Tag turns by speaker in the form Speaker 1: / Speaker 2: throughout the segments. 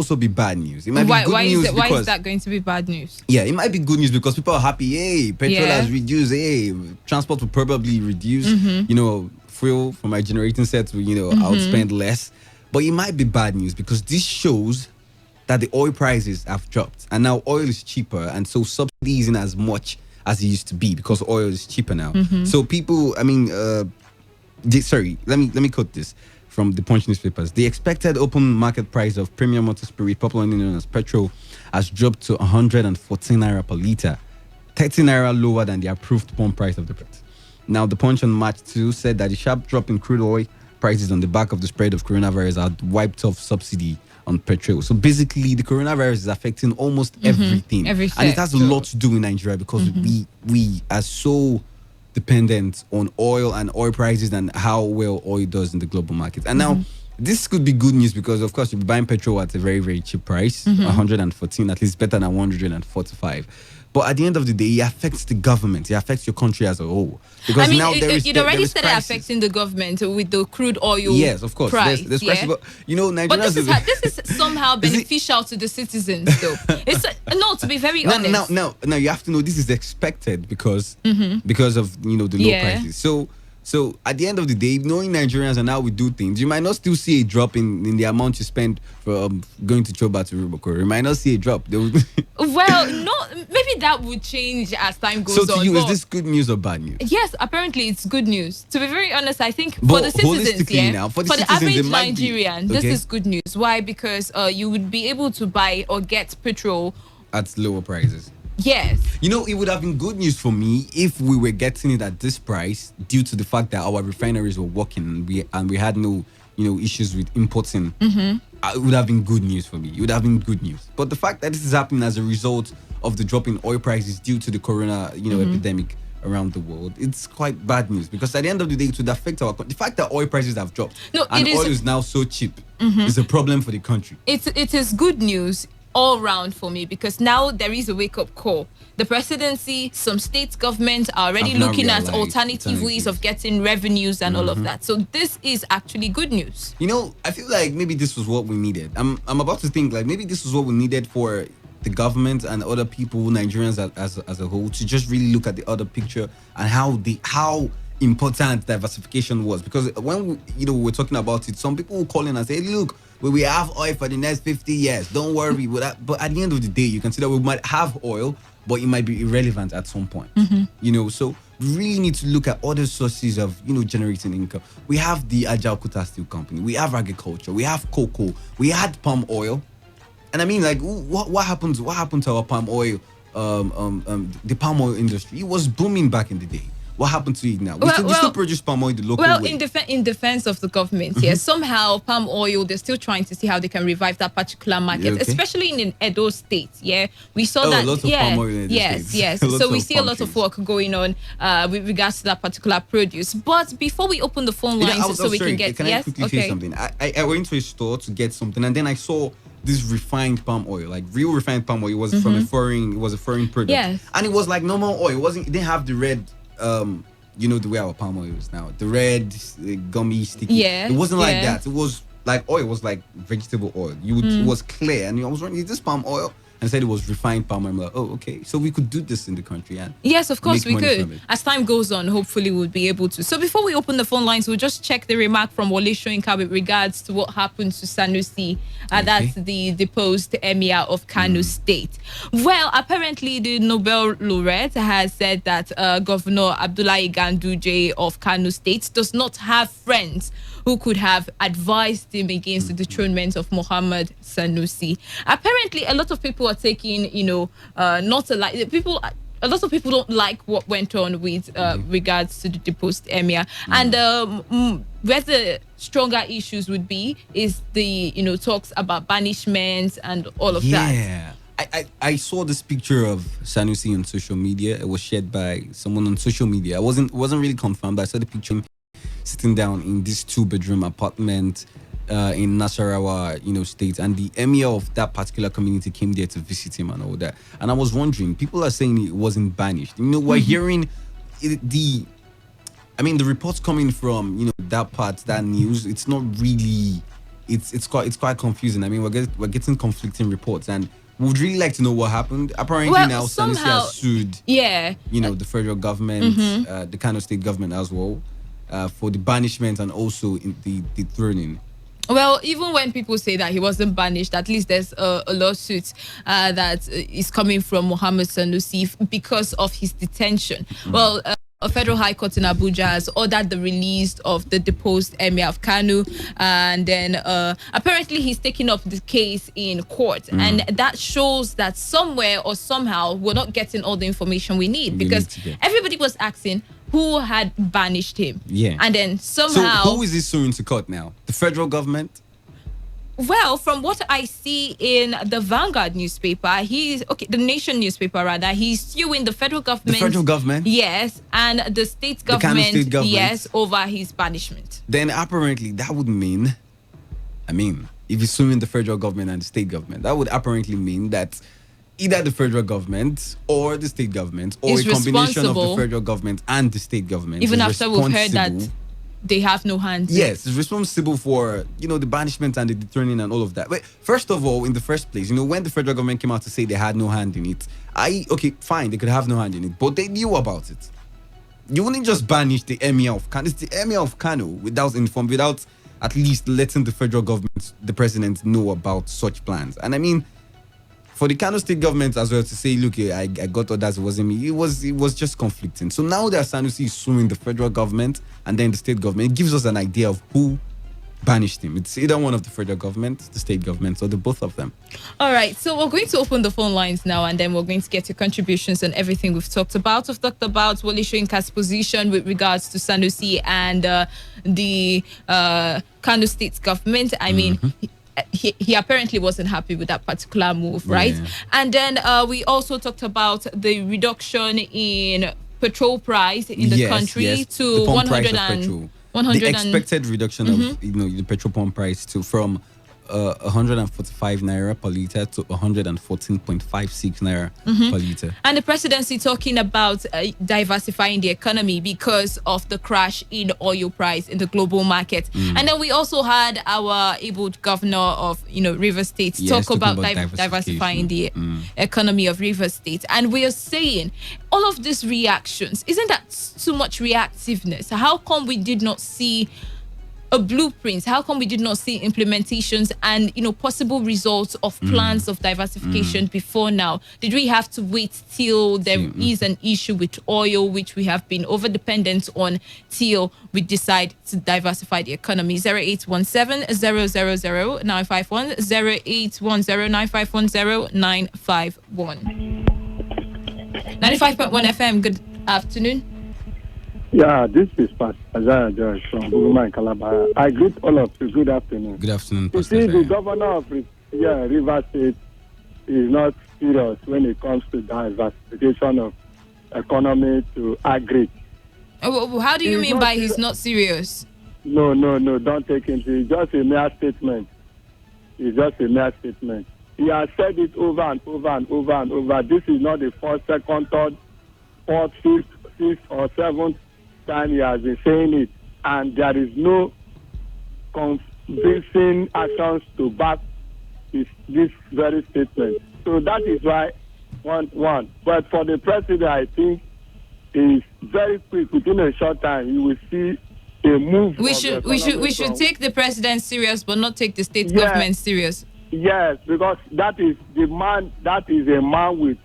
Speaker 1: also be bad news. It might be
Speaker 2: Why?
Speaker 1: good
Speaker 2: Why
Speaker 1: news
Speaker 2: is it? Why
Speaker 1: because
Speaker 2: is that going to be bad news?
Speaker 1: yeah, it might be good news because people are happy. Hey, petrol
Speaker 2: Yeah.
Speaker 1: has reduced. Hey, transport will probably reduce. You know, fuel for my generating set will outspend less. But it might be bad news because this shows that the oil prices have dropped and now oil is cheaper, and so subsidy isn't as much as it used to be because oil is cheaper now. So people, let me quote this from the Punch newspapers. The expected open market price of premium motor spirit, popularly known as petrol, has dropped to 114 naira per litre, 30 naira lower than the approved pump price of the price. Now, the Punch on March 2 said that the sharp drop in crude oil prices on the back of the spread of coronavirus had wiped off subsidy on petrol. So basically, the coronavirus is affecting almost everything.
Speaker 2: Every
Speaker 1: And it has a
Speaker 2: sector.
Speaker 1: lot to do in Nigeria because we are so dependent on oil and oil prices and how well oil does in the global market. And now, this could be good news because, of course, you'll be buying petrol at a very, very cheap price, 114, at least better than 145. But at the end of the day, it affects the government. It affects your country as a whole. Because
Speaker 2: I mean,
Speaker 1: now there is
Speaker 2: it
Speaker 1: there
Speaker 2: already
Speaker 1: is
Speaker 2: started
Speaker 1: crisis.
Speaker 2: affecting the government with the crude oil.
Speaker 1: Yes, of course.
Speaker 2: Price,
Speaker 1: There's
Speaker 2: yeah?
Speaker 1: crisis, but Nigerians.
Speaker 2: But this is somehow beneficial to the citizens, though. It's no, to be very honest.
Speaker 1: No. You have to know this is expected because of the low
Speaker 2: Yeah.
Speaker 1: prices. So at the end of the day, knowing Nigerians and how we do things, you might not still see a drop in the amount you spend for going to Choba to Rubakoro. You might not see a drop.
Speaker 2: Well, no, maybe that would change as time goes
Speaker 1: So
Speaker 2: on.
Speaker 1: to you,
Speaker 2: but
Speaker 1: is this good news or bad news?
Speaker 2: yes, apparently it's good news. To be very honest, I think for
Speaker 1: But
Speaker 2: the citizens,
Speaker 1: holistically now, for the citizens,
Speaker 2: average
Speaker 1: it might be-
Speaker 2: Nigerian, this
Speaker 1: okay.
Speaker 2: is good news. Why? Because you would be able to buy or get petrol.
Speaker 1: At lower prices.
Speaker 2: Yes.
Speaker 1: It would have been good news for me if we were getting it at this price due to the fact that our refineries were working and we had no, issues with importing. It would have been good news for me. It would have been good news. But the fact that this is happening as a result of the drop in oil prices due to the corona, epidemic around the world, it's quite bad news because at the end of the day, it would affect the fact that oil prices have dropped and oil is now so cheap is a problem for the country.
Speaker 2: It is good news all round for me because now there is a wake-up call. The presidency, some state governments are already
Speaker 1: Have now
Speaker 2: looking at
Speaker 1: realized
Speaker 2: alternative ways of getting revenues and all of that. So this is actually good news.
Speaker 1: I feel like maybe this was what we needed. I'm about to think like maybe this was what we needed for the government and other people, Nigerians as a whole, to just really look at the other picture and how important diversification was. Because when we were talking about it, some people will call in and say, look, we have oil for the next 50 years. Don't worry. But at the end of the day, you can see that we might have oil, but it might be irrelevant at some point. So we really need to look at other sources of generating income. We have the Ajaokuta Steel Company. We have agriculture. We have cocoa. We had palm oil. And I mean, like, what happened to our palm oil, the palm oil industry? It was booming back in the day. What happened to it now? We still produce palm oil the local way.
Speaker 2: In defense of the government, yes, somehow palm oil, they're still trying to see how they can revive that particular market,
Speaker 1: Yeah, okay.
Speaker 2: especially in Edo State. Yeah, we saw that.
Speaker 1: Lots of palm oil in Edo
Speaker 2: yes,
Speaker 1: State.
Speaker 2: yes.
Speaker 1: Lots
Speaker 2: So we
Speaker 1: of
Speaker 2: see a
Speaker 1: palm
Speaker 2: lot of
Speaker 1: trees.
Speaker 2: work going on with regards to that particular produce. But before we open the phone lines, we can get
Speaker 1: Can I quickly say something? I went to a store to get something, and then I saw this refined palm oil, like real refined palm oil. It was from a foreign product.
Speaker 2: Yes.
Speaker 1: And it was like normal oil. It didn't have the red the way our palm oil is now. The red gummy sticky.
Speaker 2: Yeah,
Speaker 1: It wasn't like
Speaker 2: yeah.
Speaker 1: that. It was like oil. It was like vegetable oil. It was clear, and I was wondering, is this palm oil? And said it was refined palm oil. I'm like, oh, okay. So we could do this in the country, and
Speaker 2: yes, of course
Speaker 1: make
Speaker 2: we
Speaker 1: money from
Speaker 2: could.
Speaker 1: it.
Speaker 2: As time goes on, hopefully we'll be able to. So before we open the phone lines, we'll just check the remark from Wole Soyinka with regards to what happened to Sanusi. That's the deposed emir of Kano State. Well, apparently the Nobel laureate has said that Governor Abdullahi Ganduje of Kano State does not have friends who could have advised him against the dethronement of Muhammad Sanusi. Apparently, a lot of people are taking, not alike. A lot of people don't like what went on with regards to the deposed emir. And where the stronger issues would be is the, talks about banishment and all of that.
Speaker 1: Yeah. I saw this picture of Sanusi on social media. It was shared by someone on social media. It wasn't really confirmed, but I saw the picture of him sitting down in this 2-bedroom apartment in Nasarawa, state, and the emir of that particular community came there to visit him and all that. And I was wondering, people are saying it wasn't banished. We're hearing the reports coming from that part, that news. It's not really it's quite confusing. I mean, we're getting conflicting reports, and we'd really like to know what happened. Apparently,
Speaker 2: Well,
Speaker 1: now Sanusi
Speaker 2: somehow,
Speaker 1: has sued,
Speaker 2: yeah.
Speaker 1: the federal government, the Kano state government as well, for the banishment and also in the dethroning.
Speaker 2: Well, even when people say that he wasn't banished, at least there's a lawsuit that is coming from Mohammed Sanusi because of his detention. Well, a federal high court in Abuja has ordered the release of the deposed emir of Kano, and then apparently he's taking up the case in court, and that shows that somewhere or somehow we're not getting all the information we need, because everybody was asking who had banished him.
Speaker 1: Yeah.
Speaker 2: And then somehow...
Speaker 1: So who is he suing to court now? The federal government?
Speaker 2: Well, from what I see in the Vanguard newspaper, the Nation newspaper rather, he's suing the federal government.
Speaker 1: The federal government?
Speaker 2: Yes, and the state government,
Speaker 1: the Kano state government?
Speaker 2: Yes, over his banishment.
Speaker 1: Then apparently that would mean, if he's suing the federal government and the state government, that would apparently mean that either the federal government or the state government, or
Speaker 2: is
Speaker 1: a combination of the federal government and the state government,
Speaker 2: even after we've heard that they have no hands.
Speaker 1: Yes, is responsible for, the banishment and the dethroning and all of that. But first of all, in the first place, when the federal government came out to say they had no hand in it, okay, fine, they could have no hand in it, but they knew about it. You wouldn't just banish the emir of Kano. It's the emir of Kano without at least letting the federal government, the president, know about such plans. And I mean, for the Kano state government as well to say, look, I got orders, it wasn't me. It was just conflicting. So now that Sanusi is suing the federal government and then the state government, it gives us an idea of who banished him. It's either one of the federal government, the state government, or the both of them.
Speaker 2: All right, so we're going to open the phone lines now, and then we're going to get your contributions on everything we've talked about. We've talked about Wole Soyinka's position with regards to Sanusi and the Kano state government. I mean, he apparently wasn't happy with that particular move, right?
Speaker 1: Yeah.
Speaker 2: And then we also talked about the reduction in petrol price in the country to
Speaker 1: the
Speaker 2: 100
Speaker 1: the expected reduction of the petrol pump price from 145 naira per liter to 114.56 naira per liter.
Speaker 2: And the presidency talking about diversifying the economy because of the crash in oil price in the global market. And then we also had our able governor of Rivers State talk about diversifying the economy of Rivers State. And we are saying all of these reactions, isn't that too much reactiveness? How come we did not see a blueprint? How come we did not see implementations and possible results of plans of diversification before now? Did we have to wait till there is an issue with oil, which we have been over dependent on, till we decide to diversify the economy? 0817 000 951 0810 951 951. 95.1 FM. Good afternoon.
Speaker 3: Yeah, this is Pastor Isaiah Josh from Buguma in Calabar. I greet all of you. Good afternoon.
Speaker 1: Good afternoon,
Speaker 3: You
Speaker 1: Pastor
Speaker 3: see, the
Speaker 1: Isaiah.
Speaker 3: governor of Rivers State is not serious when it comes to diversification of economy to agri.
Speaker 2: How do you
Speaker 3: He's
Speaker 2: mean
Speaker 3: not
Speaker 2: by
Speaker 3: serious.
Speaker 2: he's not serious?
Speaker 3: No, don't take him. It's just a mere statement. It's just a mere statement. He has said it over and over and over and over. This is not the first, second, third, fourth, fifth, or seventh time he has been saying it, and there is no convincing actions to back this very statement. So that is why one. But for the president, I think is very quick. Within a short time, you will see a move.
Speaker 2: We should take the president serious, but not take the state government serious.
Speaker 3: Yes, because that is the man. That is a man with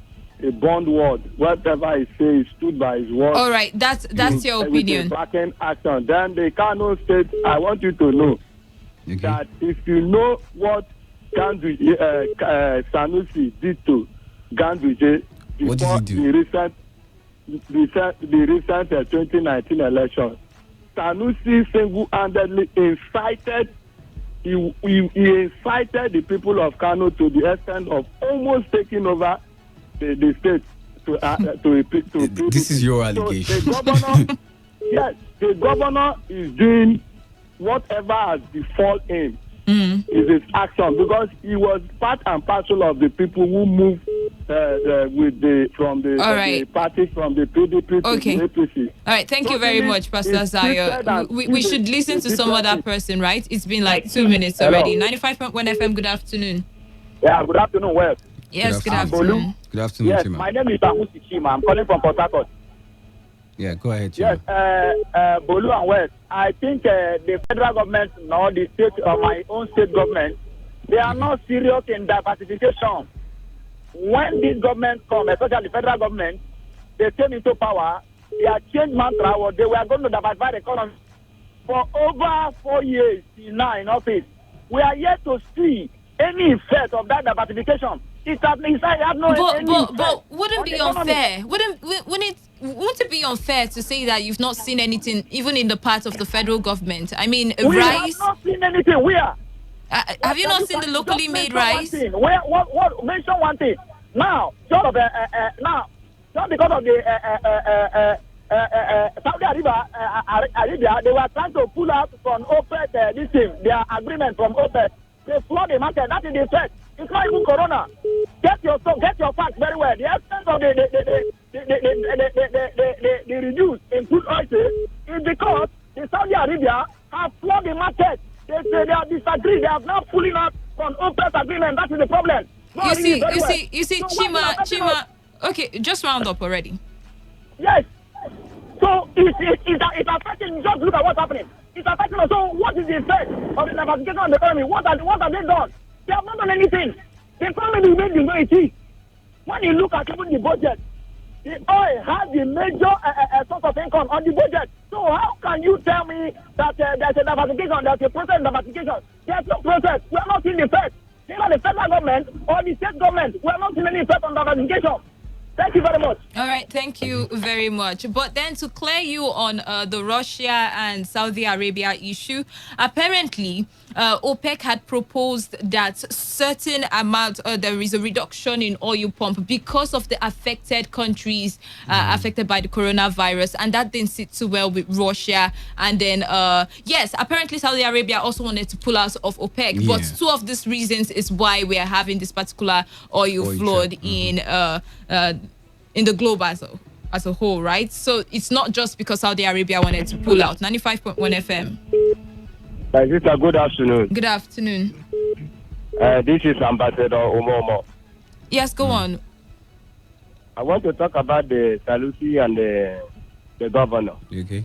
Speaker 3: a bond word. Whatever he says, stood by his word.
Speaker 2: All right, that's your opinion.
Speaker 3: Backing action. Then the Kano State. I want you to know that if you know what Sanusi did to Ganduje before the recent 2019 election, Sanusi single-handedly incited. He incited the people of Kano to the extent of almost taking over the state to
Speaker 1: This is your allegation.
Speaker 3: So the governor, yes, the governor is doing whatever has befall him is his action, because he was part and parcel of the people who moved with the from the, the party from the PDP to the APC.
Speaker 2: All right, thank you very much, Pastor Zayo. We should listen to some other person, right? It's been like 2 minutes already. 95.1 FM, good afternoon.
Speaker 3: Yeah, good afternoon, West.
Speaker 2: Yes, good afternoon.
Speaker 1: Good afternoon,
Speaker 3: yes,
Speaker 1: Chima.
Speaker 3: My name is Amusi Chima. I'm calling from Port Harcourt.
Speaker 1: Yeah, go ahead, Chima.
Speaker 3: Yes, Bolu and West. I think the federal government, nor the state or my own state government, they are not serious in diversification. When this government come, especially the federal government, they came into power, they have changed mantra, they were going to diversify the economy. For over 4 years now in office, we are yet to see any effect of that diversification. But
Speaker 2: wouldn't be unfair? Wouldn't it be unfair to say that you've not seen anything, even in the part of the federal government? I mean,
Speaker 3: we
Speaker 2: rice.
Speaker 3: We have not seen anything. Where?
Speaker 2: Have you not seen the locally made rice?
Speaker 3: What? Mention one thing. Now, just because of the Saudi Arabia, they were trying to pull out from OPEC their agreement from OPEC. They flood the market. That is the effect. It's not even corona. Get your facts very well. The extent of the reduce in crude oil is because the Saudi Arabia have flooded the market. They say they are disagreed. They have not fully out from OPEC agreement. That is the problem.
Speaker 2: You see, so Chima. Okay, just round up already.
Speaker 3: Yes. So it's affecting. Just look at what's happening. It's affecting us. So what is the effect of the diversification of the economy? What have they done? They have not done anything. The economy remains the way it is. When you look at even the budget, the oil has the major source of income on the budget. So how can you tell me that there's a diversification, there's a process of diversification? There's no process. We are not seeing the effect. Either the federal government or the state government, we are not seeing any effect on diversification. Thank you very much.
Speaker 2: All right, thank you very much. But then to clear you on the Russia and Saudi Arabia issue, apparently OPEC had proposed that certain amount, there is a reduction in oil pump because of the affected countries affected by the coronavirus, and that didn't sit too well with Russia. And then, yes, apparently Saudi Arabia also wanted to pull out of OPEC, but two of these reasons is why we are having this particular oil flood in the globe as a whole, right? So it's not just because Saudi Arabia wanted to pull out. 95.1 FM.
Speaker 3: My sister, good afternoon.
Speaker 2: Good afternoon.
Speaker 3: This is Ambassador Omomo.
Speaker 2: Yes, go on.
Speaker 3: I want to talk about the Salusi and the governor.
Speaker 1: Okay.